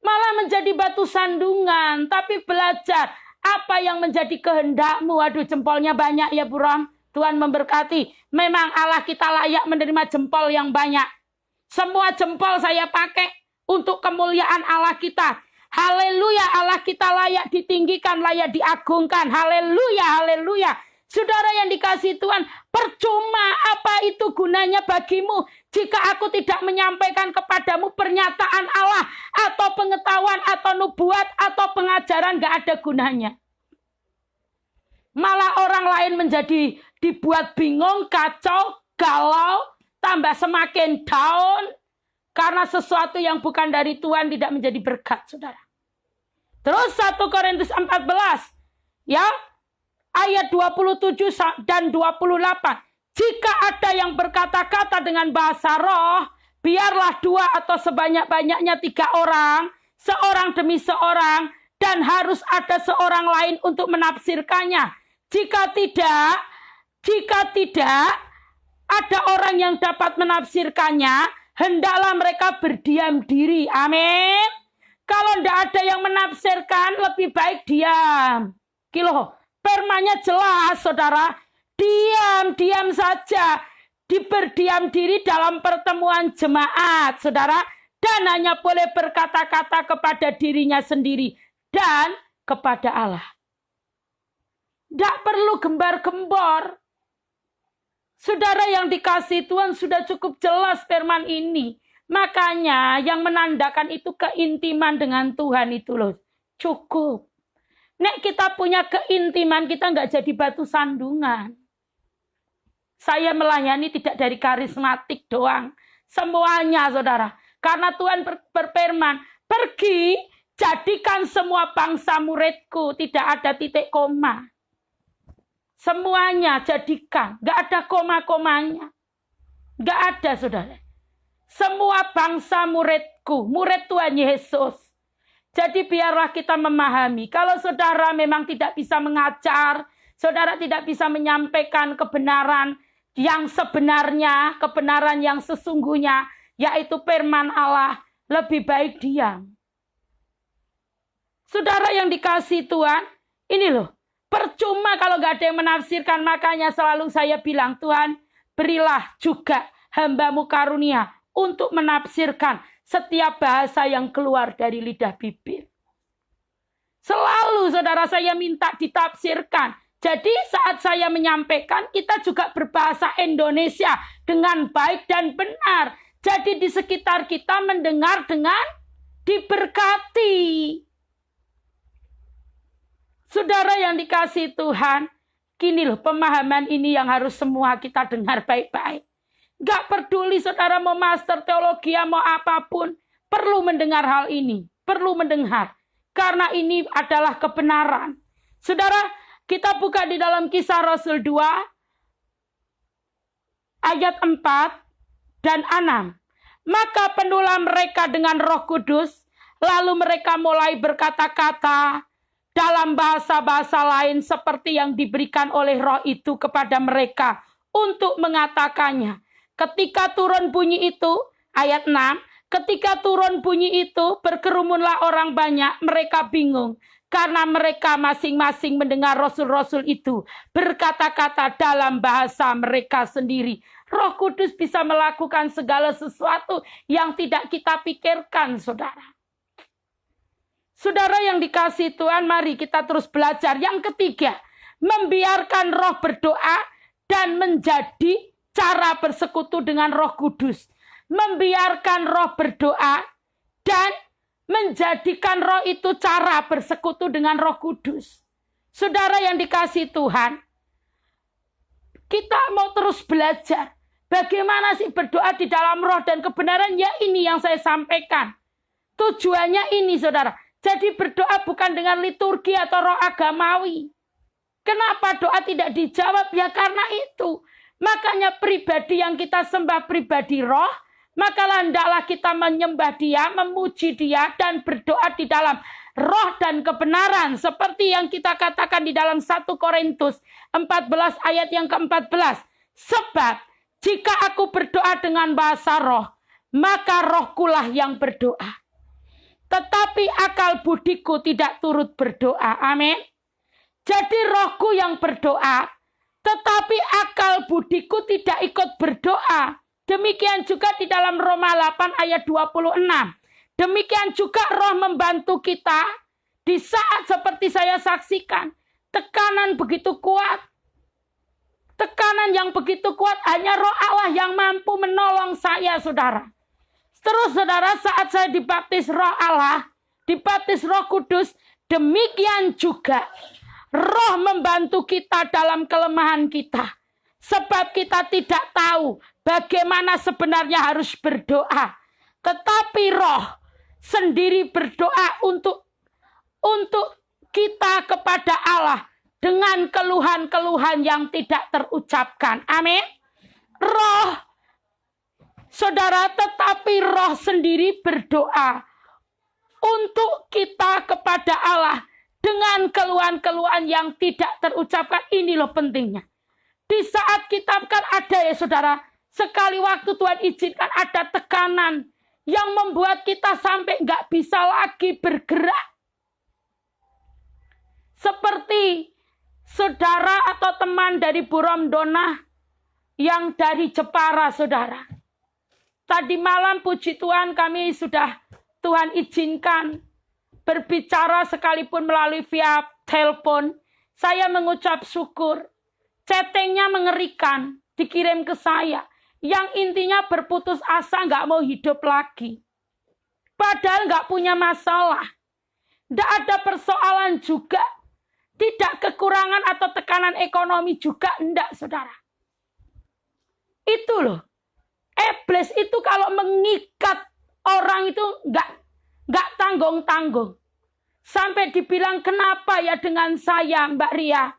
A: Malah menjadi batu sandungan. Tapi belajar apa yang menjadi kehendakmu. Waduh, jempolnya banyak ya, Bu Rom. Tuhan memberkati. Memang Allah kita layak menerima jempol yang banyak. Semua jempol saya pakai untuk kemuliaan Allah kita. Haleluya, Allah kita layak ditinggikan, layak diagungkan. Haleluya, haleluya. Saudara yang dikasihi Tuhan, percuma apa itu gunanya bagimu jika aku tidak menyampaikan kepadamu pernyataan Allah, atau pengetahuan, atau nubuat, atau pengajaran, gak ada gunanya. Malah orang lain menjadi dibuat bingung, kacau, galau, tambah semakin down. Karena sesuatu yang bukan dari Tuhan tidak menjadi berkat, saudara. Terus 1 Korintus 14. Ya, ayat 27 dan 28. Jika ada yang berkata-kata dengan bahasa roh, biarlah 2 atau sebanyak-banyaknya 3 orang, seorang demi seorang, dan harus ada seorang lain untuk menafsirkannya. Jika tidak ada orang yang dapat menafsirkannya, hendaklah mereka berdiam diri. Amin. Kalau tidak ada yang menafsirkan, lebih baik diam. Firman-nya jelas, saudara. Diam saja. Berdiam diri dalam pertemuan jemaat, saudara. Dan hanya boleh berkata-kata kepada dirinya sendiri dan kepada Allah. Tidak perlu gembar-gembor. Saudara yang dikasihi Tuhan, sudah cukup jelas firman ini. Makanya yang menandakan itu keintiman dengan Tuhan itu loh. Cukup. Nek kita punya keintiman, kita nggak jadi batu sandungan. Saya melayani tidak dari karismatik doang. Semuanya, saudara. Karena Tuhan berfirman, pergi, jadikan semua bangsa muridku. Tidak ada titik koma. Semuanya jadikan. Nggak ada koma-komanya. Nggak ada, saudara. Semua bangsa muridku, murid Tuhan Yesus. Jadi biarlah kita memahami, kalau saudara memang tidak bisa mengajar, saudara tidak bisa menyampaikan kebenaran yang sebenarnya, kebenaran yang sesungguhnya, yaitu firman Allah, lebih baik diam. Saudara yang dikasihi Tuhan, ini loh, percuma kalau gak ada yang menafsirkan, makanya selalu saya bilang, Tuhan, berilah juga hamba-Mu karunia untuk menafsirkan setiap bahasa yang keluar dari lidah bibir. Selalu saudara saya minta ditafsirkan. Jadi saat saya menyampaikan, kita juga berbahasa Indonesia dengan baik dan benar. Jadi di sekitar kita mendengar dengan diberkati. Saudara yang dikasihi Tuhan, kini loh pemahaman ini yang harus semua kita dengar baik-baik. Gak peduli saudara mau master teologi, mau apapun, perlu mendengar hal ini. Perlu mendengar. Karena ini adalah kebenaran. Saudara, kita buka di dalam Kisah Rasul 2, ayat 4 dan 6. Maka penuhlah mereka dengan Roh Kudus, lalu mereka mulai berkata-kata dalam bahasa-bahasa lain seperti yang diberikan oleh Roh itu kepada mereka untuk mengatakannya. Ketika turun bunyi itu, ayat 6, ketika turun bunyi itu, berkerumunlah orang banyak, mereka bingung. Karena mereka masing-masing mendengar rasul-rasul itu berkata-kata dalam bahasa mereka sendiri. Roh Kudus bisa melakukan segala sesuatu yang tidak kita pikirkan, saudara. Saudara yang dikasihi Tuhan, mari kita terus belajar. Yang ketiga, membiarkan roh berdoa dan menjadi cara bersekutu dengan Roh Kudus. Membiarkan roh berdoa dan menjadikan roh itu cara bersekutu dengan Roh Kudus. Saudara yang dikasihi Tuhan, kita mau terus belajar. Bagaimana sih berdoa di dalam roh dan kebenaran? Ya ini yang saya sampaikan. Tujuannya ini saudara. Jadi berdoa bukan dengan liturgi atau roh agamawi. Kenapa doa tidak dijawab? Ya karena itu. Makanya pribadi yang kita sembah pribadi roh, maka hendaklah kita menyembah dia, memuji dia, dan berdoa di dalam roh dan kebenaran. Seperti yang kita katakan di dalam 1 Korintus 14 ayat yang ke-14. Sebab jika aku berdoa dengan bahasa roh, maka rohkulah yang berdoa. Tetapi akal budiku tidak turut berdoa. Amin. Jadi rohku yang berdoa, tetapi akal budiku tidak ikut berdoa. Demikian juga di dalam Roma 8 ayat 26. Demikian juga roh membantu kita di saat seperti saya saksikan. Tekanan begitu kuat. Tekanan yang begitu kuat, hanya roh Allah yang mampu menolong saya, saudara. Terus saudara, saat saya dibaptis roh Allah, dibaptis Roh Kudus, demikian juga roh membantu kita dalam kelemahan kita. Sebab kita tidak tahu bagaimana sebenarnya harus berdoa. Tetapi roh sendiri berdoa untuk kita kepada Allah dengan keluhan-keluhan yang tidak terucapkan. Amin. Roh, saudara, tetapi roh sendiri berdoa untuk kita kepada Allah dengan keluhan-keluhan yang tidak terucapkan. Ini loh pentingnya. Di saat kita kan ada ya saudara, sekali waktu Tuhan izinkan ada tekanan yang membuat kita sampai nggak bisa lagi bergerak. Seperti saudara atau teman dari Burom Dona yang dari Jepara, saudara. Tadi malam puji Tuhan kami sudah Tuhan izinkan berbicara sekalipun melalui via telepon. Saya mengucap syukur. Chattingnya mengerikan, dikirim ke saya. Yang intinya berputus asa, nggak mau hidup lagi. Padahal nggak punya masalah. Nggak ada persoalan juga. Tidak kekurangan atau tekanan ekonomi juga, enggak saudara. Itu loh. Iblis itu kalau mengikat orang itu nggak tanggung-tanggung. Sampai dibilang, kenapa ya dengan saya Mbak Ria?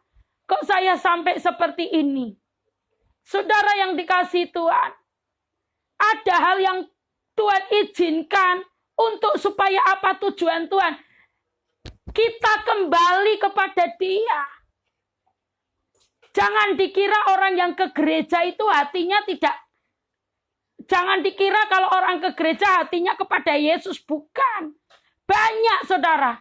A: Kok saya sampai seperti ini? Saudara yang dikasihi Tuhan, ada hal yang Tuhan izinkan untuk supaya apa tujuan Tuhan? Kita kembali kepada Dia. Jangan dikira orang yang ke gereja itu hatinya tidak. Jangan dikira kalau orang ke gereja hatinya kepada Yesus. Bukan. Banyak saudara.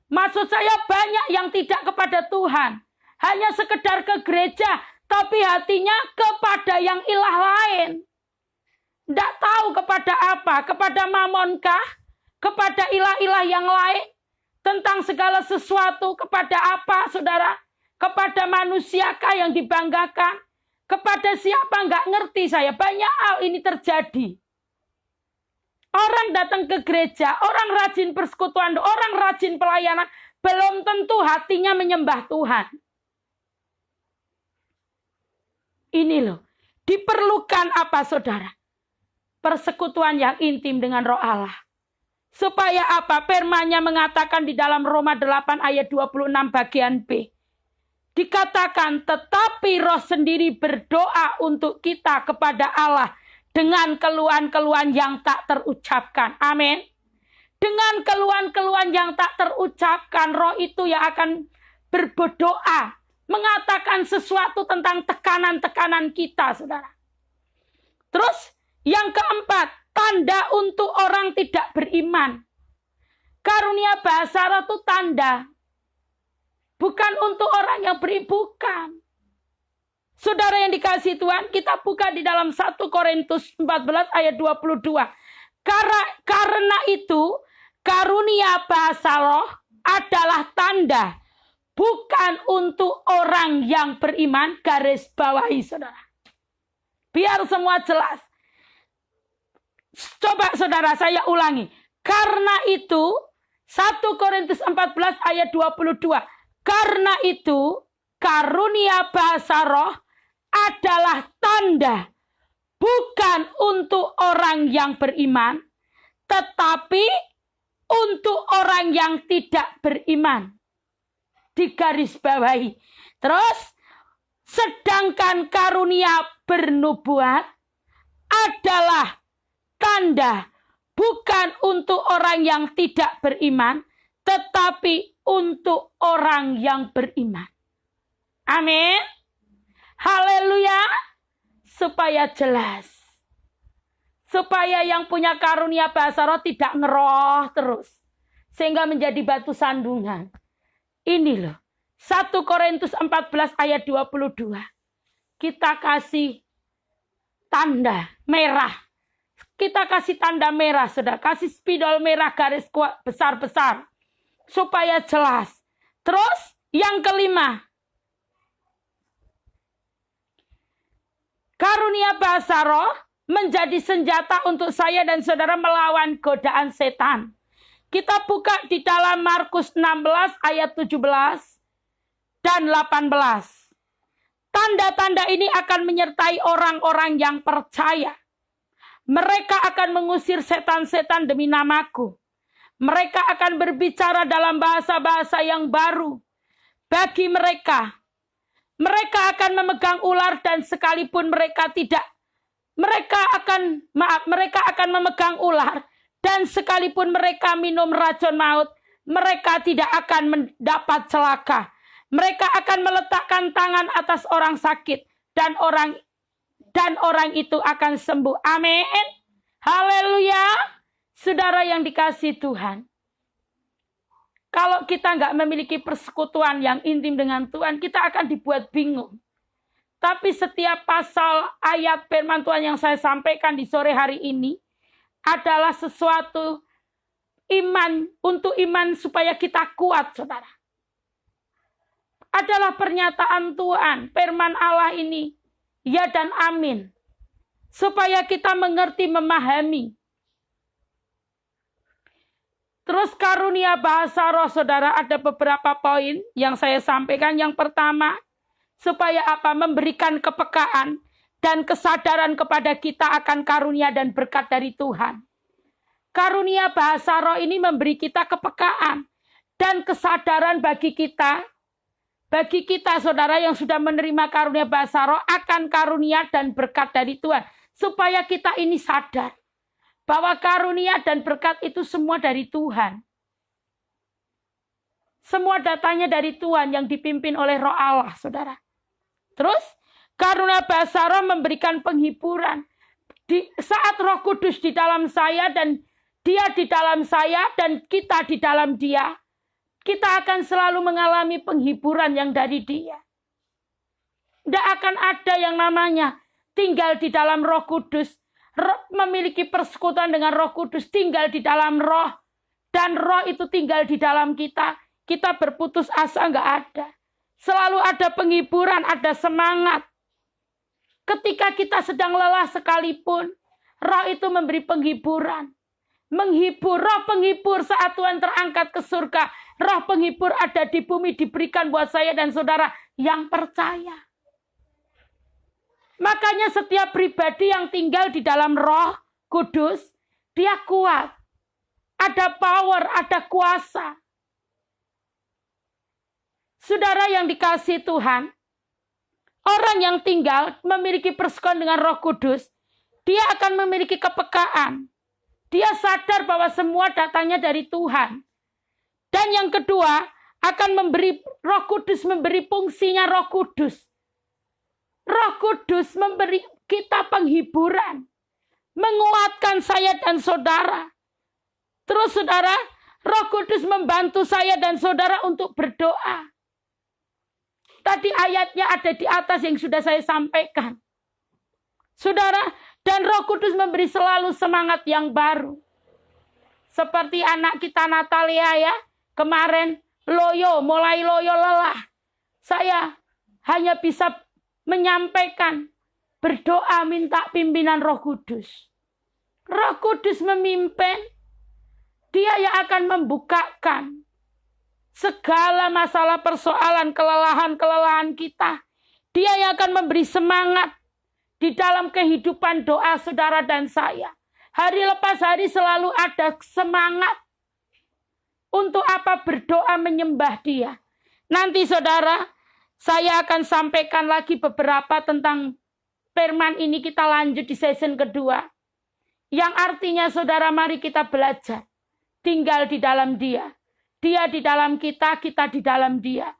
A: Maksud saya banyak yang tidak kepada Tuhan. Hanya sekedar ke gereja. Tapi hatinya kepada yang ilah lain. Tidak tahu kepada apa. Kepada mamonkah? Kepada ilah-ilah yang lain? Tentang segala sesuatu. Kepada apa saudara? Kepada manusiakah yang dibanggakan? Kepada siapa nggak ngerti saya. Banyak hal ini terjadi. Orang datang ke gereja, orang rajin persekutuan, orang rajin pelayanan, belum tentu hatinya menyembah Tuhan. Ini loh, diperlukan apa saudara? Persekutuan yang intim dengan Roh Allah. Supaya apa? Firman-Nya mengatakan di dalam Roma 8 ayat 26 bagian B. Dikatakan, tetapi Roh sendiri berdoa untuk kita kepada Allah dengan keluhan-keluhan yang tak terucapkan. Amin. Dengan keluhan-keluhan yang tak terucapkan, Roh itu yang akan berdoa, mengatakan sesuatu tentang tekanan-tekanan kita, saudara. Terus, yang keempat, tanda untuk orang tidak beriman. Karunia bahasa roh itu tanda. Bukan untuk orang yang bukan. Saudara yang dikasihi Tuhan, kita buka di dalam 1 Korintus 14 ayat 22. Karena itu, karunia bahasa roh adalah tanda. Bukan untuk orang yang beriman, garis bawahi saudara. Biar semua jelas. Coba saudara saya ulangi. Karena itu, 1 Korintus 14 ayat 22. Karena itu, karunia bahasa roh adalah tanda. Bukan untuk orang yang beriman, tetapi untuk orang yang tidak beriman. Digaris bawahi. Terus, sedangkan karunia bernubuat adalah tanda. Bukan untuk orang yang tidak beriman, tetapi untuk orang yang beriman. Amin. Haleluya. Supaya jelas. Supaya yang punya karunia bahasa roh tidak ngeroh terus. Sehingga menjadi batu sandungan. Ini loh. 1 Korintus 14 ayat 22. Kita kasih tanda merah. Kita kasih tanda merah, saudara. Kasih spidol merah garis besar-besar. Supaya jelas. Terus yang kelima. Karunia bahasa roh menjadi senjata untuk saya dan saudara melawan godaan setan. Kita buka di dalam Markus 16 ayat 17 dan 18. Tanda-tanda ini akan menyertai orang-orang yang percaya. Mereka akan mengusir setan-setan demi namaku. Mereka akan berbicara dalam bahasa-bahasa yang baru. Bagi mereka akan memegang ular dan sekalipun mereka akan memegang ular dan sekalipun mereka minum racun maut, mereka tidak akan mendapat celaka. Mereka akan meletakkan tangan atas orang sakit dan orang itu akan sembuh. Amin. Haleluya. Saudara yang dikasihi Tuhan. Kalau kita nggak memiliki persekutuan yang intim dengan Tuhan, kita akan dibuat bingung. Tapi setiap pasal ayat firman Tuhan yang saya sampaikan di sore hari ini adalah sesuatu iman, untuk iman supaya kita kuat, saudara. Adalah pernyataan Tuhan, firman Allah ini, ya dan amin. Supaya kita mengerti, memahami. Terus karunia bahasa roh, saudara, ada beberapa poin yang saya sampaikan. Yang pertama, supaya apa? Memberikan kepekaan dan kesadaran kepada kita akan karunia dan berkat dari Tuhan. Karunia bahasa roh ini memberi kita kepekaan dan kesadaran bagi kita. Bagi kita, saudara, yang sudah menerima karunia bahasa roh akan karunia dan berkat dari Tuhan. supaya kita ini sadar bahwa karunia dan berkat itu semua dari Tuhan. Semua datanya dari Tuhan yang dipimpin oleh Roh Allah, saudara. Terus, karunia bahasa roh memberikan penghiburan. Di saat Roh Kudus di dalam saya dan Dia di dalam saya dan kita di dalam Dia, kita akan selalu mengalami penghiburan yang dari Dia. Tidak akan ada yang namanya tinggal di dalam Roh Kudus, memiliki persekutuan dengan Roh Kudus, tinggal di dalam Roh, dan Roh itu tinggal di dalam kita. Kita berputus asa, nggak ada. Selalu ada penghiburan, ada semangat. Ketika kita sedang lelah sekalipun, Roh itu memberi penghiburan. Menghibur, Roh penghibur saat Tuhan terangkat ke surga. Roh penghibur ada di bumi, diberikan buat saya dan saudara yang percaya. Makanya setiap pribadi yang tinggal di dalam Roh Kudus, dia kuat. Ada power, ada kuasa. Saudara yang dikasihi Tuhan, orang yang tinggal memiliki persekutuan dengan Roh Kudus, dia akan memiliki kepekaan. Dia sadar bahwa semua datangnya dari Tuhan. Dan yang kedua, akan memberi Roh Kudus, memberi fungsinya Roh Kudus. Roh Kudus memberi kita penghiburan, menguatkan saya dan saudara. Terus saudara, Roh Kudus membantu saya dan saudara untuk berdoa. Tadi ayatnya ada di atas yang sudah saya sampaikan. Saudara, dan Roh Kudus memberi selalu semangat yang baru. Seperti anak kita Natalia ya, kemarin mulai loyo lelah. Saya hanya bisa menyampaikan, berdoa minta pimpinan Roh Kudus. Roh Kudus memimpin, Dia yang akan membukakan segala masalah, persoalan, kelelahan kita. Dia yang akan memberi semangat di dalam kehidupan doa saudara dan saya. Hari lepas hari selalu ada semangat. Untuk apa? Berdoa menyembah Dia. Nanti saudara, saya akan sampaikan lagi beberapa tentang firman ini. Kita lanjut di season kedua. Yang artinya saudara, mari kita belajar. Tinggal di dalam Dia. Dia di dalam kita, kita di dalam Dia.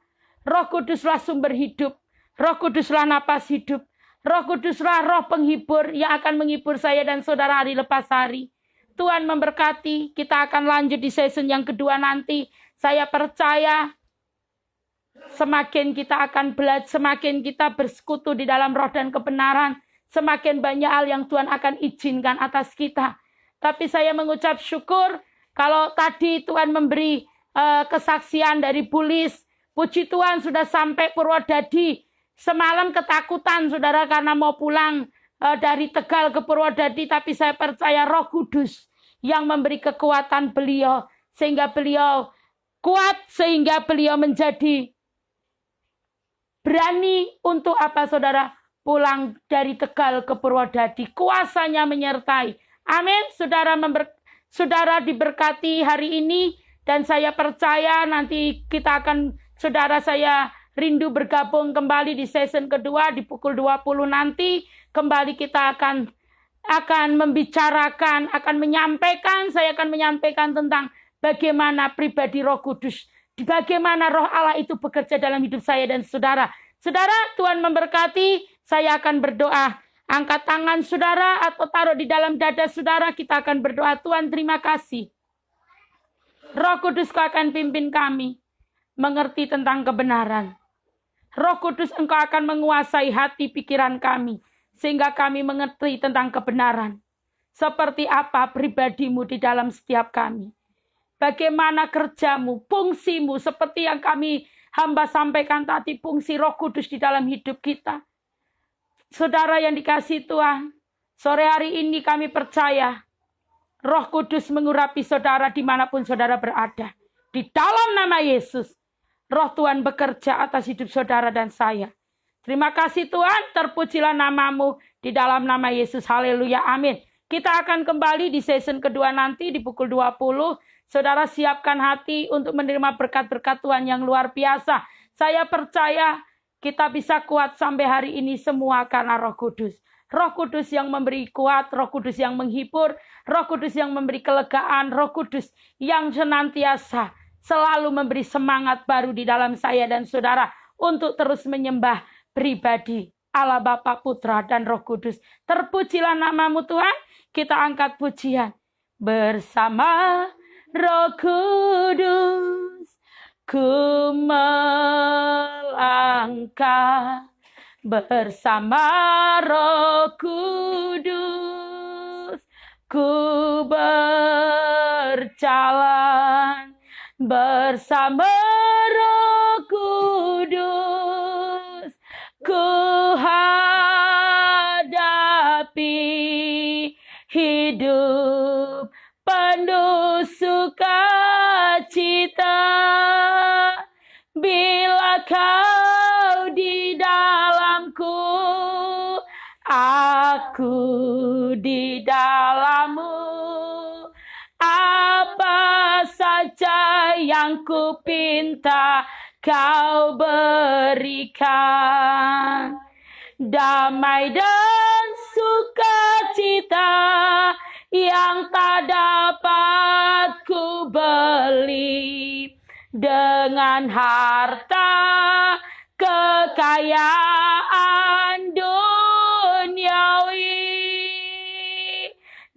A: Roh Kuduslah sumber hidup. Roh Kuduslah napas hidup. Roh Kuduslah roh penghibur yang akan menghibur saya dan saudara hari lepas hari. Tuhan memberkati. Kita akan lanjut di season yang kedua nanti. Saya percaya semakin kita akan belajar, semakin kita bersekutu di dalam roh dan kebenaran, semakin banyak hal yang Tuhan akan izinkan atas kita. Tapi saya mengucap syukur kalau tadi Tuhan memberi kesaksian dari Bulis. Puji Tuhan sudah sampai Purwodadi. Semalam ketakutan saudara karena mau pulang dari Tegal ke Purwodadi. Tapi saya percaya Roh Kudus yang memberi kekuatan beliau. Sehingga beliau kuat, sehingga beliau menjadi berani untuk apa saudara? Pulang dari Tegal ke Purwodadi. Kuasanya menyertai. Amin. Saudara diberkati hari ini. Dan saya percaya nanti kita akan, saudara saya rindu bergabung kembali di season kedua di pukul 20 nanti. Kembali kita akan membicarakan, akan menyampaikan, saya akan menyampaikan tentang bagaimana pribadi Roh Kudus. Bagaimana Roh Allah itu bekerja dalam hidup saya dan saudara. Saudara, Tuhan memberkati, saya akan berdoa. Angkat tangan saudara atau taruh di dalam dada saudara, kita akan berdoa. Tuhan terima kasih. Roh Kudus Kau akan pimpin kami mengerti tentang kebenaran. Roh Kudus Engkau akan menguasai hati pikiran kami sehingga kami mengerti tentang kebenaran. Seperti apa pribadimu di dalam setiap kami. Bagaimana kerjamu, fungsimu seperti yang kami hamba sampaikan tadi, fungsi Roh Kudus di dalam hidup kita. Saudara yang dikasihi Tuhan, sore hari ini kami percaya Roh Kudus mengurapi saudara dimanapun saudara berada. Di dalam nama Yesus, Roh Tuhan bekerja atas hidup saudara dan saya. Terima kasih Tuhan, terpujilah namamu di dalam nama Yesus. Haleluya, amin. Kita akan kembali di season kedua nanti di pukul 20. Saudara siapkan hati untuk menerima berkat-berkat Tuhan yang luar biasa. Saya percaya kita bisa kuat sampai hari ini semua karena Roh Kudus. Roh Kudus yang memberi kuat, Roh Kudus yang menghibur, Roh Kudus yang memberi kelegaan, Roh Kudus yang senantiasa selalu memberi semangat baru di dalam saya dan saudara untuk terus menyembah pribadi Allah Bapa, Putra, dan Roh Kudus. Terpujilah nama-Mu Tuhan, kita angkat pujian. Bersama Roh Kudus, ku melangkah. Bersama Roh Kudus, ku berjalan. Bersama Roh Kudus, ku hadapi hidup penuh sukacita. Bila kau di dalamku, aku di dalammu. Apa saja yang ku pinta kau berikan. Damai dan sukacita yang tak dapat ku beli dengan harta kekayaan duniawi.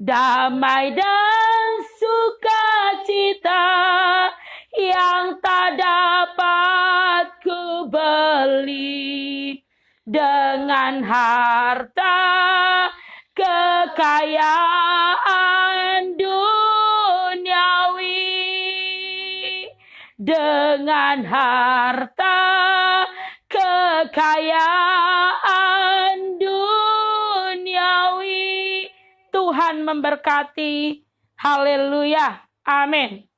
A: Damai dan sukacita yang tak dapat ku beli dengan harta kekayaan duniawi. Dengan harta kekayaan duniawi. Tuhan memberkati. Haleluya. Amin.